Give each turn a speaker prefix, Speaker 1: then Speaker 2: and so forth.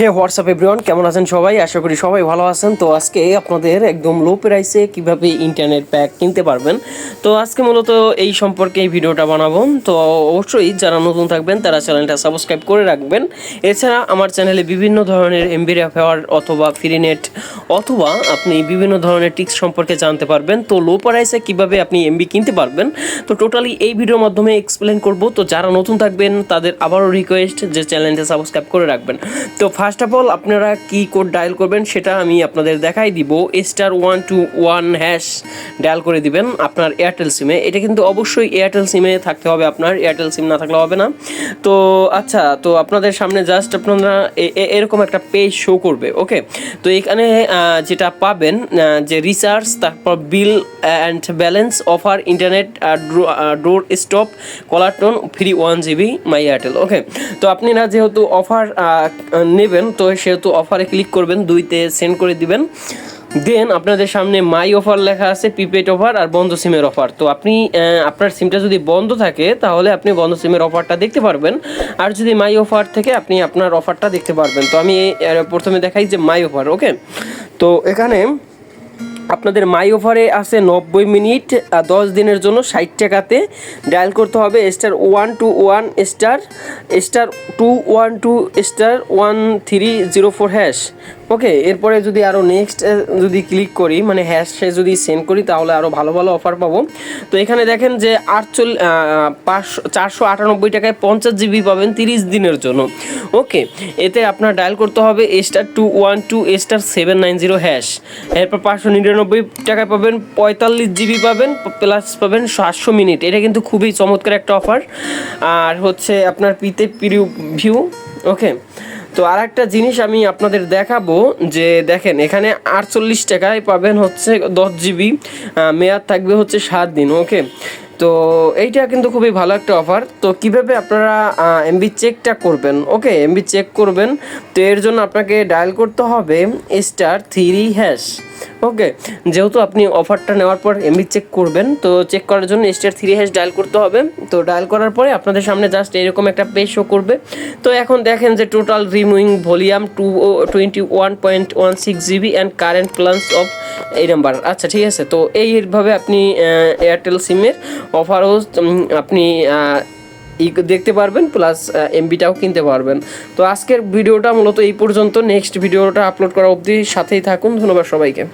Speaker 1: হে WhatsApp everyone, কেমন আছেন সবাই? আশা করি সবাই ভালো আছেন। তো আজকে আপনাদের একদম লো প্রাইসে কিভাবে ইন্টারনেট প্যাক কিনতে পারবেন, তো আজকে মূলত এই সম্পর্কে এই ভিডিওটা বানাবো। তো অবশ্যই যারা নতুন থাকবেন তারা চ্যানেলটা সাবস্ক্রাইব করে রাখবেন। এছাড়া আমার চ্যানেলে বিভিন্ন ধরনের এমবি রেফার অথবা ফ্রি নেট অথবা আপনি বিভিন্ন ধরনের টিক্স সম্পর্কে জানতে পারবেন। তো লো প্রাইসে কিভাবে আপনি এমবি কিনতে পারবেন, তো টোটালি এই ভিডিওর মাধ্যমে এক্সপ্লেন করব। তো যারা নতুন থাকবেন তাদের আবারও রিকোয়েস্ট যে চ্যানেলটা সাবস্ক্রাইব করে রাখবেন। তো ফার্স্ট অফ অল আপনারা কি কোড ডায়াল করবেন সেটা আমি আপনাদের দেখাই দিব। *121# ডায়াল করে দিবেন আপনার এয়ারটেল সিমে। এটা কিন্তু অবশ্যই এয়ারটেল সিমে থাকতে হবে, আপনার এয়ারটেল সিম না থাকলে হবে না। তো আচ্ছা, তো আপনাদের সামনে জাস্ট আপনারা এরকম একটা পেজ শো করবে। ওকে, তো এখানে যেটা পাবেন যে রিচার্জ, তারপর bill and balance, offer, internet, door step, caller tune, free 1 GB my Airtel. Okay, তো আপনারা যেহেতু অফার নেবেন তো সেহেতু অফারে ক্লিক করবেন, 2তে সেন্ড করে দিবেন। দেন আপনাদের সামনে মাই অফার লেখা আছে, প্রিপেড অফার আর বন্ধ সিমের অফার। তো আপনি আপনার সিমটা যদি বন্ধ থাকে তাহলে আপনি বন্ধ সিমের অফারটা দেখতে পারবেন, আর যদি মাই অফার থেকে আপনি আপনার অফারটা দেখতে পারবেন। তো আমি প্রথমে দেখাই যে মাই অফার। ওকে, তো এখানে আপনাদের মাই অফারে আছে 90 মিনিট 10 দিনের জন্য 60 টাকাতে। ডায়াল করতে হবে *121*212*1304#। ওকে, এরপরে যদি আরও নেক্সট যদি ক্লিক করি, মানে হ্যাশে যদি সেন্ড করি তাহলে আরও ভালো ভালো অফার পাবো। তো এখানে দেখেন যে 498 টাকায় 50 GB পাবেন 30 দিনের জন্য। ওকে, এতে আপনার ডায়াল করতে হবে *212*790#। এরপর 599 টাকায় পাবেন 45 GB পাবেন, প্লাস পাবেন 700 মিনিট। এটা কিন্তু খুবই চমৎকার একটা অফার। আর হচ্ছে আপনার প্রিভিউ। ওকে, তো আর একটা জিনিস আমি আপনাদের দেখাবো যে দেখেন এখানে 48 টাকায় পাবেন হচ্ছে 10 GB, মেয়াদ থাকবে হচ্ছে 7 দিন। ওকে, তো এইটা কিন্তু খুবই ভালো একটা অফার। তো কিভাবে আপনারা এমবি চেকটা করবেন? ওকে, এমবি চেক করবেন, তো এর জন্য আপনাকে ডায়াল করতে হবে *3#। ওকে, যেহেতু আপনি অফারটা নেওয়ার পর এমবি চেক করবেন, তো চেক করার জন্য *3# ডায়াল করতে হবে। তো ডায়াল করার পরে আপনাদের সামনে জাস্ট এরকম একটা পেজ শো করবে। তো এখন দেখেন যে total removing volume 21.16 GB and current plans of এই নাম্বার। আচ্ছা, ঠিক আছে। তো এইভাবে আপনি এয়ারটেল সিমের অফারও আপনি দেখতে পারবেন, প্লাস এমবিটাও কিনতে পারবেন। তো আজকের ভিডিওটা মূলত এই পর্যন্ত। নেক্সট ভিডিওটা আপলোড করা অবধি সাথেই থাকুন। ধন্যবাদ সবাইকে।